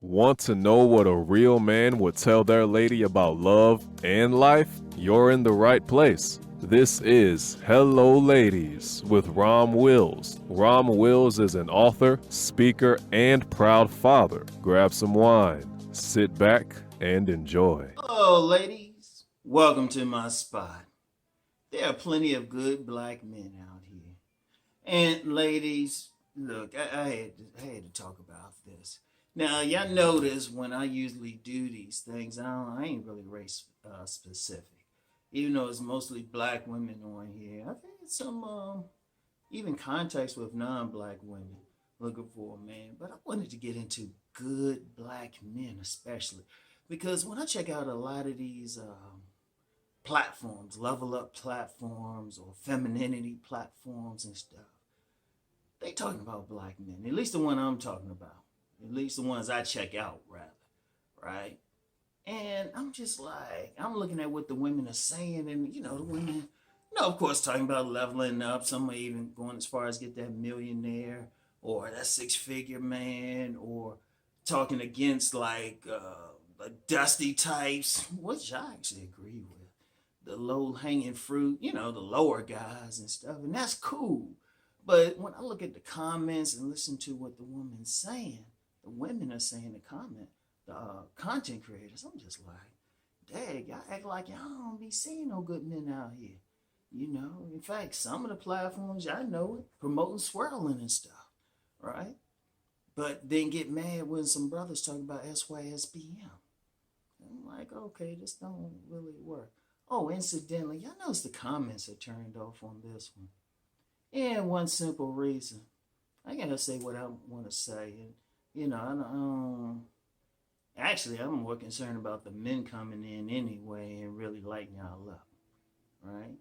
Want to know what a real man would tell their lady about love and life? You're in the right place. This is Hello Ladies with Rom Wills. Rom Wills is an author, speaker, and proud father. Grab some wine, sit back, and enjoy. Hello, ladies. Welcome to my spot. There are plenty of good black men out here. And ladies, look, I had to talk about this. Now, y'all notice when I usually do these things, I ain't really race specific. Even though it's mostly black women on here, I've had some even contacts with non-black women looking for a man. But I wanted to get into good black men, especially because when I check out a lot of these platforms, level up platforms or femininity platforms and stuff, they talking about black men. At least the one I'm talking about. At least the ones I check out, rather, right? And I'm just like, I'm looking at what the women are saying, and the women, of course, talking about leveling up. Some are even going as far as get that millionaire or that six-figure man, or talking against like the dusty types, which I actually agree with. The low-hanging fruit, the lower guys and stuff, and that's cool. But when I look at the comments and listen to what the women's saying, the women are saying the content creators, I'm just like, dang, y'all act like y'all don't be seeing no good men out here. In fact, some of the platforms, y'all know it, promoting swirling and stuff, right? But then get mad when some brothers talk about SYSBM. I'm like, okay, this don't really work. Oh, incidentally, y'all notice the comments are turned off on this one. And one simple reason. I gotta say what I want to say. And, actually, I'm more concerned about the men coming in anyway and really lighting y'all up, right?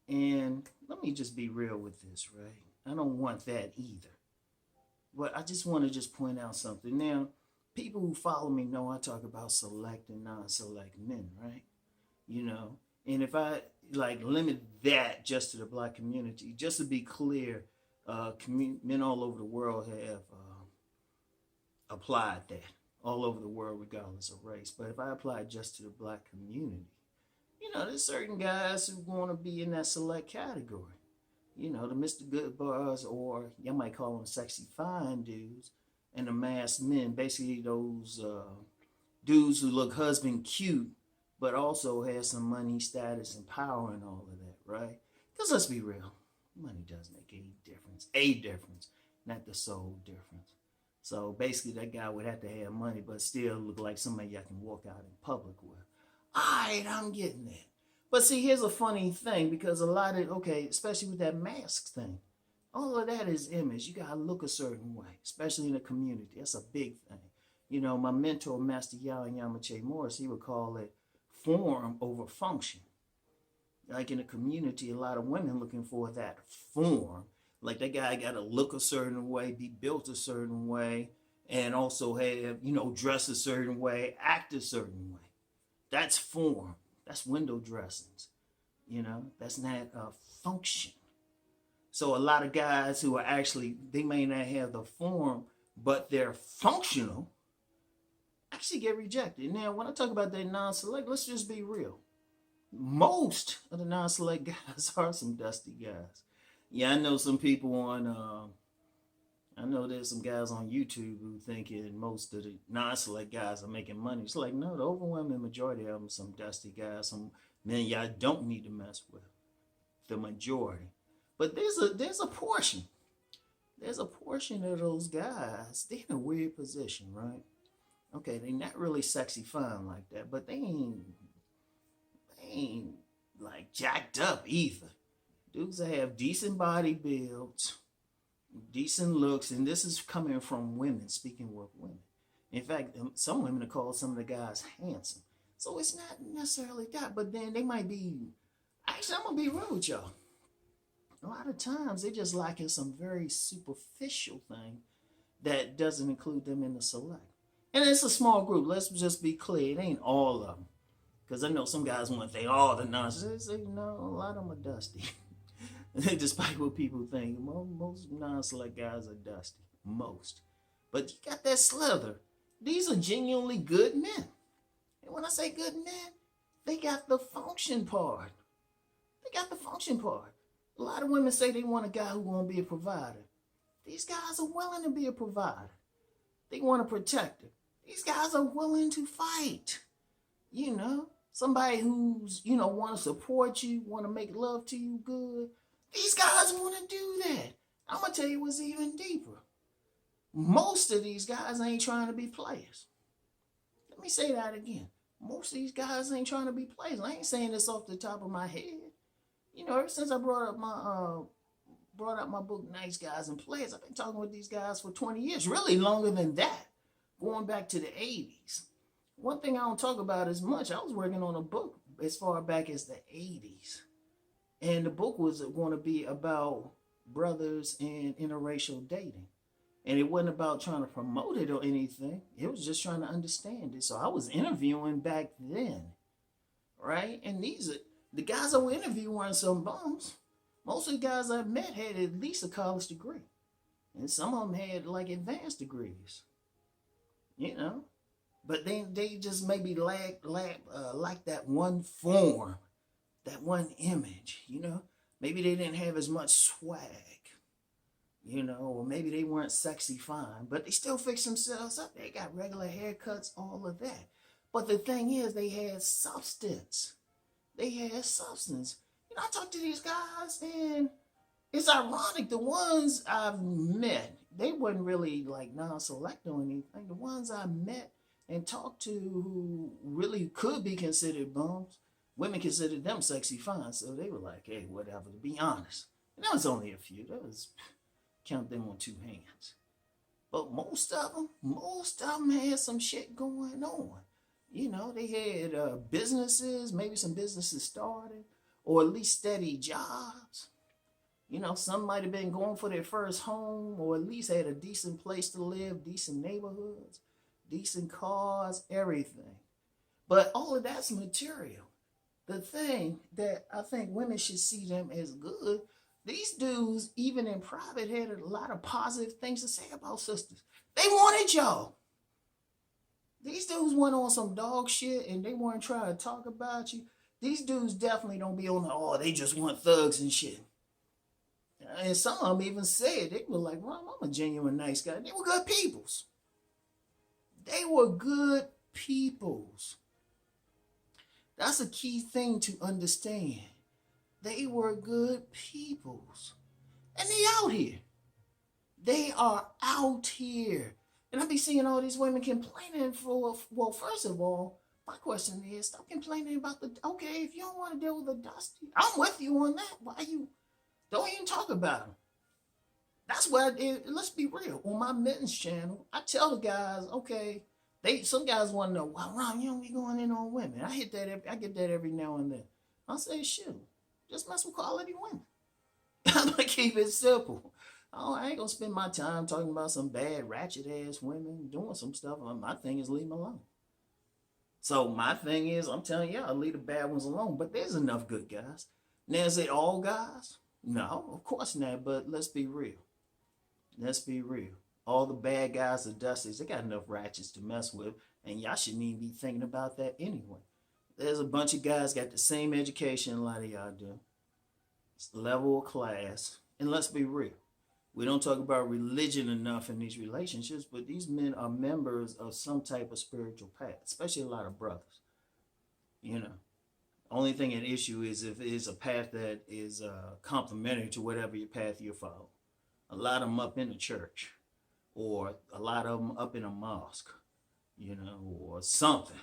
And let me just be real with this, right? I don't want that either. But I just want to just point out something. Now, people who follow me know I talk about select and non-select men, right? And if I like limit that just to the black community, just to be clear, men all over the world have applied that all over the world, regardless of race. But if I apply it just to the black community, there's certain guys who want to be in that select category. The Mr. Good Bars, or you might call them sexy fine dudes, and the masked men, basically those dudes who look husband cute, but also has some money, status, and power and all of that, right? Because let's be real, money does make a difference, not the sole difference. So basically, that guy would have to have money, but still look like somebody I can walk out in public with. All right, I'm getting that. But see, here's a funny thing, because a lot of, especially with that mask thing, all of that is image. You got to look a certain way, especially in the community. That's a big thing. My mentor, Master Yao Yamache Morris, he would call it form over function. Like in the community, a lot of women looking for that form. Like that guy got to look a certain way, be built a certain way, and also have, dress a certain way, act a certain way. That's form. That's window dressings. That's not function. So a lot of guys who are actually, they may not have the form, but they're functional, actually get rejected. Now, when I talk about that non-select, let's just be real. Most of the non-select guys are some dusty guys. Yeah, I know some people I know there's some guys on YouTube who thinking most of the non-select guys are making money. It's like, no, the overwhelming majority of them some dusty guys, some men y'all don't need to mess with. The majority. But there's a portion. There's a portion of those guys, they're in a weird position, right? Okay, they not really sexy fine like that, but they ain't like jacked up either. Dudes that have decent body builds, decent looks, and this is coming from women, speaking with women. In fact, some women have called some of the guys handsome. So it's not necessarily that, but then they might be, actually, I'm going to be real with y'all. A lot of times they just lacking some very superficial thing that doesn't include them in the select. And it's a small group. Let's just be clear. It ain't all of them. Because I know some guys want to think all the nonsense. They say, no, a lot of them are dusty. Despite what people think, most non-select guys are dusty. Most. But you got that slither. These are genuinely good men. And when I say good men, they got the function part. They got the function part. A lot of women say they want a guy who's going to be a provider. These guys are willing to be a provider. They want a protector. These guys are willing to fight. You know, somebody who's, want to support you, want to make love to you good. These guys want to do that. I'm going to tell you what's even deeper. Most of these guys ain't trying to be players. Let me say that again. Most of these guys ain't trying to be players. I ain't saying this off the top of my head. Ever since I brought up my book, Nice Guys and Players, I've been talking with these guys for 20 years, really longer than that, going back to the 80s. One thing I don't talk about as much, I was working on a book as far back as the 80s. And the book was going to be about brothers and interracial dating. And it wasn't about trying to promote it or anything. It was just trying to understand it. So I was interviewing back then, right? And the guys I were interviewing weren't some bums. Most of the guys I met had at least a college degree. And some of them had like advanced degrees, But then they just maybe lack that one form, that one image, Maybe they didn't have as much swag. Or maybe they weren't sexy fine, but they still fixed themselves up. They got regular haircuts, all of that. But the thing is, they had substance. I talk to these guys, and it's ironic. The ones I've met, they wasn't really like non-select or anything. The ones I met and talked to who really could be considered bums, women considered them sexy fine. So they were like, hey, whatever, to be honest. And that was only a few. Count them on two hands. But most of them had some shit going on. They had businesses, maybe some businesses started, or at least steady jobs. Some might have been going for their first home, or at least had a decent place to live, decent neighborhoods, decent cars, everything. But all of that's material. The thing that I think women should see them as good, these dudes, even in private, had a lot of positive things to say about sisters. They wanted y'all. These dudes went on some dog shit and they weren't trying to talk about you. These dudes definitely don't be on they just want thugs and shit. And some of them even said, they were like, Rom, I'm a genuine nice guy. They were good peoples. That's a key thing to understand. They were good peoples. And they out here. They are out here. And I be seeing all these women complaining first of all, my question is, stop complaining about okay, if you don't want to deal with the dusty, I'm with you on that. Why you don't even talk about them? That's what I did. Let's be real. On my mittens channel, I tell the guys, okay, some guys want to know, why, Ron, you don't be going in on women. I get that every now and then. I say, shoot, just mess with quality women. I'm gonna keep it simple. I ain't gonna spend my time talking about some bad ratchet ass women doing some stuff. My thing is leave them alone. So my thing is, I'm telling you, I'll leave the bad ones alone. But there's enough good guys. Now, is it all guys? No, of course not. But let's be real. All the bad guys are dusties. They got enough ratchets to mess with, and y'all shouldn't even be thinking about that anyway. There's a bunch of guys got the same education a lot of y'all do. It's the level of class. And let's be real. We don't talk about religion enough in these relationships, but these men are members of some type of spiritual path, especially a lot of brothers. Only thing at issue is if it's a path that is complementary to whatever your path you follow. A lot of them up in the church, or a lot of them up in a mosque, or something.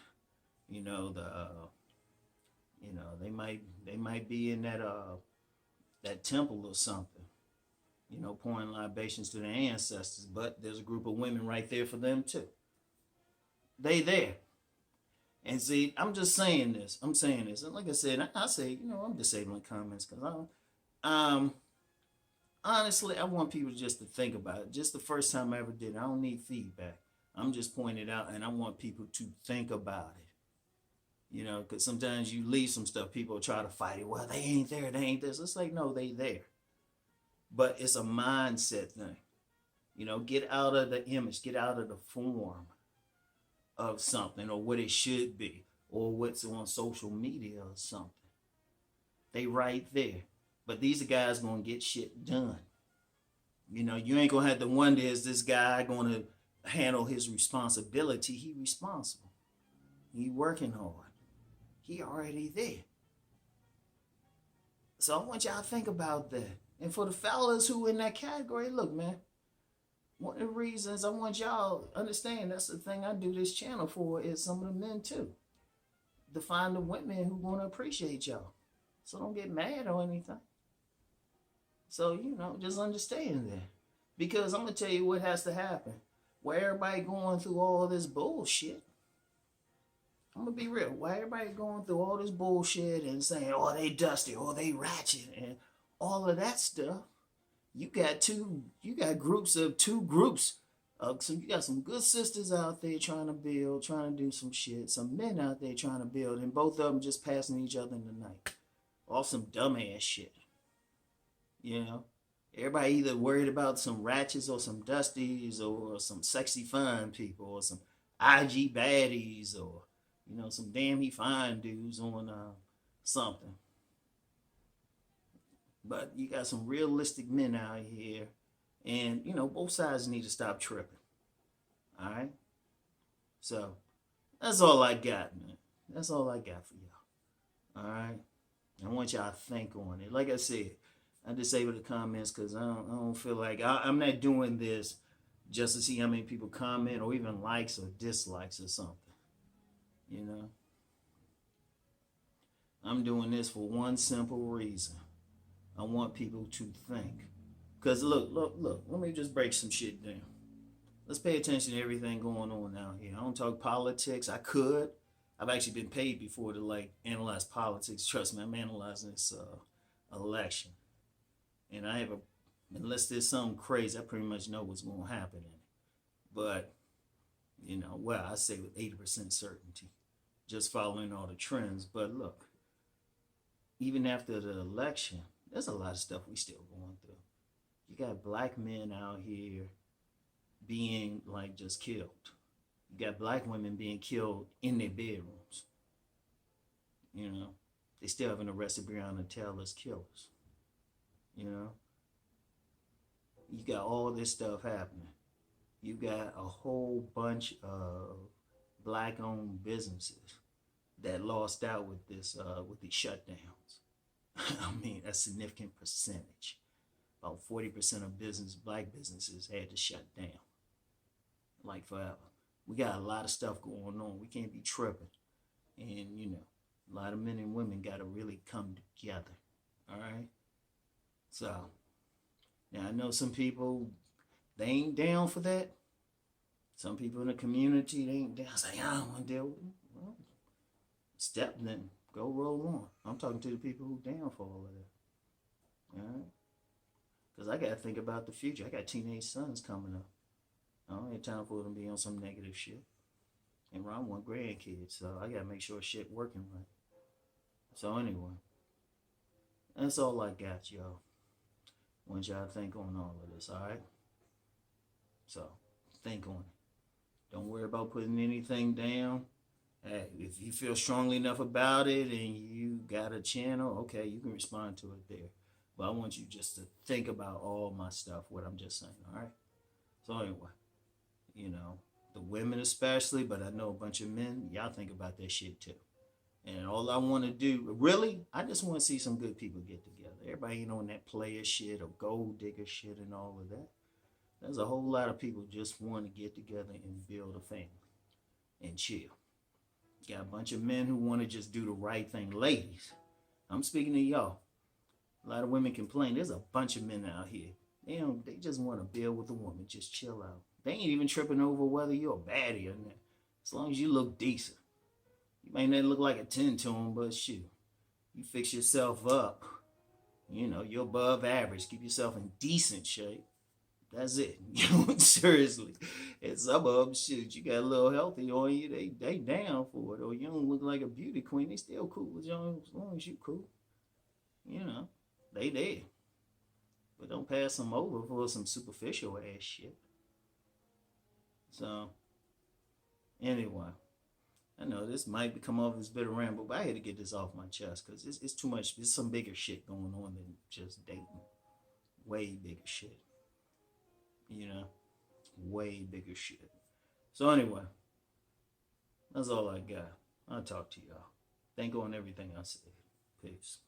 They might be in that temple or something. Pouring libations to their ancestors, but there's a group of women right there for them too. They there. And see, I'm just saying this. And like I said, I say, I'm disabling comments because honestly, I want people just to think about it. Just the first time I ever did it. I don't need feedback. I'm just pointing it out, and I want people to think about it. Because sometimes you leave some stuff, people try to fight it. Well, they ain't there, they ain't this. It's like, no, they there. But it's a mindset thing. Get out of the image, get out of the form. of something or what it should be or what's on social media or something. They right there. But these are guys gonna get shit done. You know, you ain't gonna have to wonder, is this guy gonna handle his responsibility? He responsible. He working hard. He already there. So I want y'all to think about that. And for the fellas who in that category, look, man, one of the reasons I want y'all to understand, that's the thing I do this channel for, is some of the men too. To find the women who want to appreciate y'all. So don't get mad or anything. So, you know, just understand that. Because I'm going to tell you what has to happen. Where everybody going through all this bullshit. I'm going to be real. Why everybody going through all this bullshit and saying, oh, they dusty, or they ratchet, and all of that stuff. You got groups of two groups. You got some good sisters out there trying to build, trying to do some shit. Some men out there trying to build, and both of them just passing each other in the night. All some dumbass shit. You know? Everybody either worried about some ratchets or some dusties or some sexy fine people or some IG baddies or, you know, some damn he fine dudes on something. But you got some realistic men out here, and, you know, both sides need to stop tripping. All right? So, that's all I got, man. That's all I got for y'all. All right? I want y'all to think on it. Like I said, I disable the comments because I don't feel like I'm not doing this just to see how many people comment or even likes or dislikes or something. You know? I'm doing this for one simple reason. I want people to think. Because look, let me just break some shit down. Let's pay attention to everything going on out here. I don't talk politics. I could. I've actually been paid before to like analyze politics. Trust me, I'm analyzing this election. And I have unless there's something crazy, I pretty much know what's going to happen in it. But, you know, well, I say with 80% certainty, just following all the trends. But look, even after the election, there's a lot of stuff we still going through. You got black men out here being like just killed. You got black women being killed in their bedrooms. You know, they still haven't arrested Breonna Taylor's killers. You know, you got all this stuff happening. You got a whole bunch of black-owned businesses that lost out with this, with these shutdowns. I mean, a significant percentage. About 40% of black businesses had to shut down, like forever. We got a lot of stuff going on. We can't be tripping. And, you know, a lot of men and women got to really come together. All right? So, now I know some people, they ain't down for that. Some people in the community, they ain't down. Say, I don't want to deal with it. Well, step then. Go roll on. I'm talking to the people who down for all of that. All right? Because I got to think about the future. I got teenage sons coming up. I don't have time for them to be on some negative shit. And I want grandkids, so I got to make sure shit working right. So anyway, that's all I got, y'all. Want y'all to think on all of this, all right? So, think on it. Don't worry about putting anything down. Hey, if you feel strongly enough about it and you got a channel, okay, you can respond to it there. But I want you just to think about all my stuff, what I'm just saying, all right? So anyway, you know, the women especially, but I know a bunch of men, y'all think about that shit too. And all I want to do, really, I just want to see some good people get together. Everybody ain't on that player shit or gold digger shit and all of that. There's a whole lot of people just want to get together and build a family and chill. You got a bunch of men who want to just do the right thing. Ladies, I'm speaking to y'all. A lot of women complain. There's a bunch of men out here. They just want to build with a woman. Just chill out. They ain't even tripping over whether you're a baddie or not. As long as you look decent. You may not look like a 10 to them, but shoot. You fix yourself up. You know, you're above average. Keep yourself in decent shape. That's it. Seriously. And some of them, shoot, you got a little healthy on you. They down for it. Or you don't look like a beauty queen. They still cool with you as long as you cool. You know, they there. But don't pass them over for some superficial ass shit. So, Anyway, I know this might become off as bitter ramble, but I had to get this off my chest because it's too much. There's some bigger shit going on than just dating. Way bigger shit. You know? Way bigger shit. So anyway, that's all I got. I'll talk to y'all. Think on everything I said. Peace.